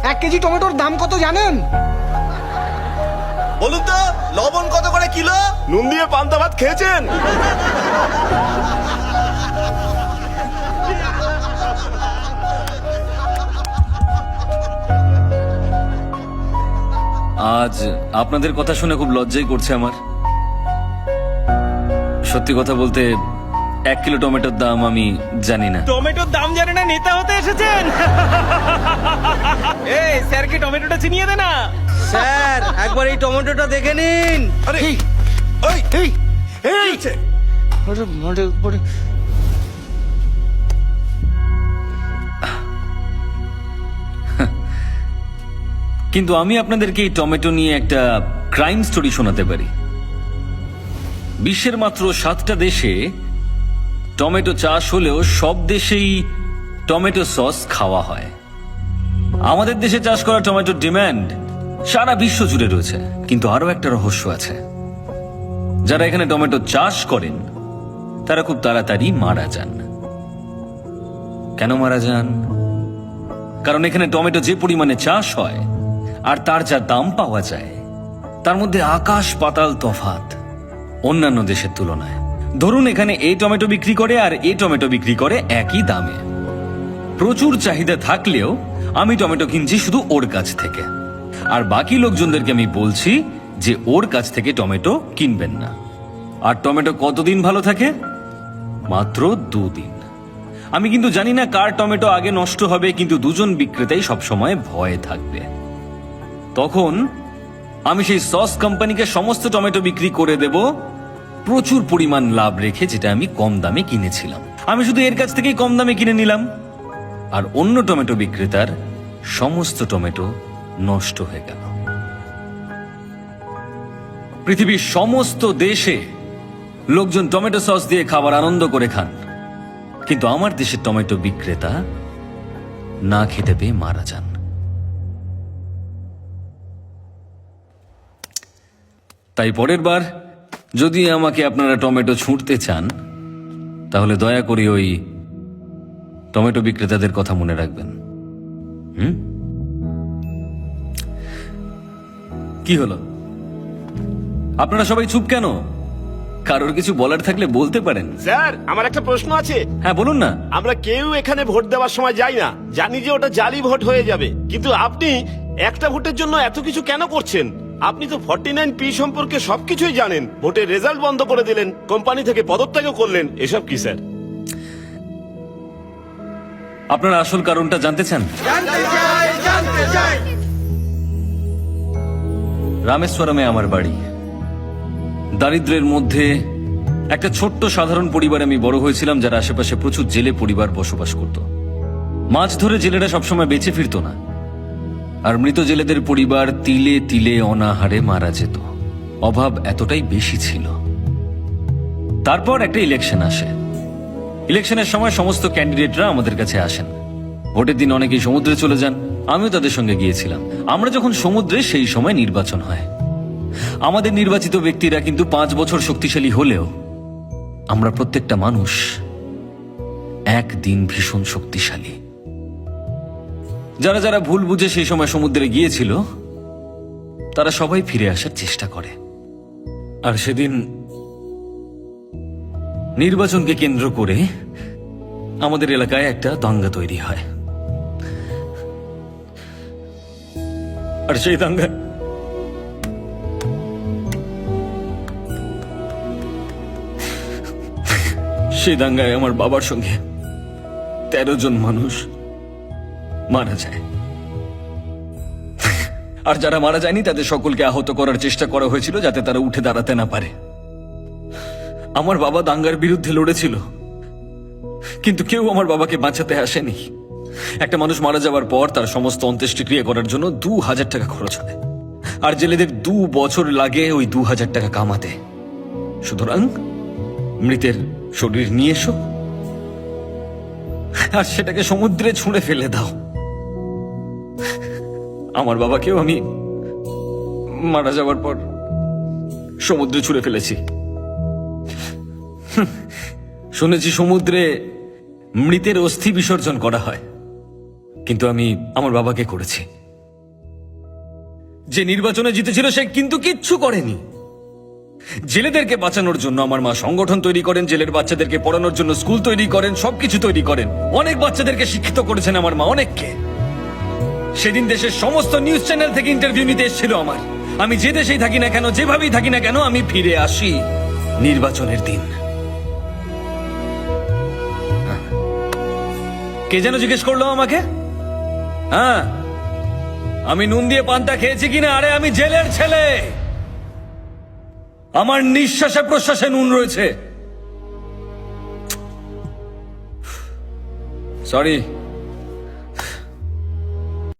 1 KG টমেটোর দাম কত জানেন? বলুন তো, লবণ কত করে কিলো? নুন দিয়ে পান্তা ভাত খেয়েছেন? আজ আপনাদের কথা শুনে খুব লজ্জাই করছে আমার। সত্যি কথা বলতে 1 কিলো টমেটোর দাম আমি জানি না। টমেটোর দাম জানে না, নেতা হতে এসেছেন? এই স্যারকে টমেটোটা চিনিয়ে দে না। স্যার, একবার এই টমেটোটা দেখে নিন। আরে এই ওই এই কি হচ্ছে? কিন্তু আমি আপনাদেরকে এই টমেটো নিয়ে একটা ক্রাইম স্টোরি শোনাতে পারি। বিশ্বের মাত্র 7টা দেশে টমেটো চাষ হলেও সব দেশেই টমেটো সস খাওয়া হয়। আমাদের দেশে চাষ করা টমেটোর ডিমান্ড সারা বিশ্ব জুড়ে রয়েছে। কিন্তু আরো একটা রহস্য আছে, যারা এখানে টমেটো চাষ করেন তারা খুব তাড়াতাড়ি মারা যান। কেন মারা যান? কারণ এখানে টমেটো যে পরিমাণে চাষ হয় আর তার যা দাম পাওয়া যায়, তার মধ্যে আকাশ পাতাল তফাৎ অন্যান্য দেশের তুলনায়। ধরুন এখানে এই টমেটো বিক্রি করে আর এই টমেটো বিক্রি করে একই দামে। প্রচুর চাহিদা থাকলেও আমি টমেটো কিনছি শুধু ওর কাছ থেকে, আর বাকি লোকজনদেরকে আমি বলছি যে ওর কাছ থেকে টমেটো কিনবেন না। আর টমেটো কতদিন ভালো থাকে? মাত্র 2 দিন। আমি কিন্তু জানি না কার টমেটো আগে নষ্ট হবে, কিন্তু দুজন বিক্রেতাই সবসময় ভয়ে থাকবে। তখন আমি সেই সস কোম্পানিকে সমস্ত টমেটো বিক্রি করে দেব প্রচুর পরিমাণ লাভ রেখে, যেটা আমি কম দামে কিনেছিলাম। আমি শুধু এর কাছ থেকেই কম দামে কিনে নিলাম, আর অন্য টমেটো বিক্রেতার সমস্ত টমেটো নষ্ট হয়ে গেল। পৃথিবীর সমস্ত দেশে লোকজন টমেটো সস দিয়ে খাবার আনন্দ করে খান, কিন্তু আমার দেশের টমেটো বিক্রেতা না খেতে পেয়ে মারা যান। তাই পরের বার যদি আমাকে আপনারা টমেটো ছুঁড়তে চান, তাহলে দয়া করে ওই টমেটো বিক্রেতাদের কথা মনে রাখবেন। কি হলো? আপনারা সবাই চুপ কেন? কারোর কিছু বলার থাকলে বলতে পারেন। স্যার, আমার একটা প্রশ্ন আছে। হ্যাঁ বলুন না। আমরা কেউ এখানে ভোট দেওয়ার সময় যাই না, জানি যে ওটা জালি ভোট হয়ে যাবে, কিন্তু আপনি একটা ভোটের জন্য এত কিছু কেন করছেন? আপনি তো 49P সম্পর্কে সবকিছুই জানেন। ভোটের রেজাল্ট বন্ধ করে দিলেন, কোম্পানি থেকে পদত্যাগও করলেন। এসব কি স্যার? আপনারা আসল কারণটা জানতে চান? রামেশ্বরমে আমার বাড়ি। দারিদ্র্যের মধ্যে একটা ছোট্ট সাধারণ পরিবারে আমি বড় হয়েছিলাম, যার আশেপাশে প্রচুর জেলে পরিবার বসবাস করত। মাছ ধরে জেলেরা সবসময় বেঁচে ফিরত না, আর মৃত জেলেদের পরিবার তিলে তিলে অনাহারে মারা যেত। অভাব এতটাই বেশি ছিল। তারপর একটা ইলেকশন আসে। ইলেকশনের সময় সমস্ত ক্যান্ডিডেটরা আমাদের কাছে আসেন। ভোটের দিন অনেকেই সমুদ্রে চলে যান, আমিও তাদের সঙ্গে গিয়েছিলাম। আমরা যখন সমুদ্রে, সেই সময় নির্বাচন হয়। আমাদের নির্বাচিত ব্যক্তিরা কিন্তু 5 বছর শক্তিশালী হলেও আমরা প্রত্যেকটা মানুষ একদিন ভীষণ শক্তিশালী। যারা যারা ভুল বুঝে সেই সময় সমুদ্রে গিয়েছিল, তারা সবাই ফিরে আসার চেষ্টা করে। আর সেদিন নির্বাচনকে কেন্দ্র করে আমাদের এলাকায় একটা দাঙ্গা তৈরি হয়। আর সেই দাঙ্গায় আমার বাবার সঙ্গে 13 জন মানুষ মারা যায়। আর যারা মারা যায়নি তাদের সকলকে আহত করার চেষ্টা করা হয়েছিল, যাতে তারা উঠে দাঁড়াতে না পারে। আমার বাবা দাঙ্গার বিরুদ্ধে লড়েছিল, কিন্তু কেউ আমার বাবাকে বাঁচাতে আসেনি। একটা মানুষ মারা যাওয়ার পর তার সমস্ত অন্ত্যেষ্টিক্রিয়া করার জন্য 2000 টাকা খরচ হয়, আর জেলেদের 2 বছর লাগে ওই 2000 টাকা কামাতে। সুতরাং মৃতের শরীর নিয়ে এসো আর সেটাকে সমুদ্রে ছুঁড়ে ফেলে দাও। আমার বাবাকেও আমি মারা যাওয়ার পর সমুদ্রে ছুঁড়ে ফেলেছি। শুনেছি সমুদ্রে মৃতের অস্থি বিসর্জন করা হয়, কিন্তু আমি আমার বাবাকে করেছি। যে নির্বাচনে জিতেছিল সে কিন্তু কিচ্ছু করেনি। জেলেদেরকে বাঁচানোর জন্য আমার মা সংগঠন তৈরি করেন, জেলের বাচ্চাদেরকে পড়ানোর জন্য স্কুল তৈরি করেন, সবকিছু তৈরি করেন। অনেক বাচ্চাদেরকে শিক্ষিত করেছেন আমার মা, অনেককে। সেদিন দেশের সমস্ত নিউজ চ্যানেল থেকে ইন্টারভিউ নিতে এসেছিল আমার। আমি যে দেশেই থাকি না কেন, যেভাবেই থাকি না কেন, আমি ফিরে আসি নির্বাচনের দিন। কে যেন জিজ্ঞেস করলো আমাকে, হ্যাঁ আমি নুন দিয়ে পান্তা খেয়েছি কিনা? আরে আমি জেলের ছেলে, আমার নিঃশ্বাসে প্রশ্বাসে নুন রয়েছে। সরি।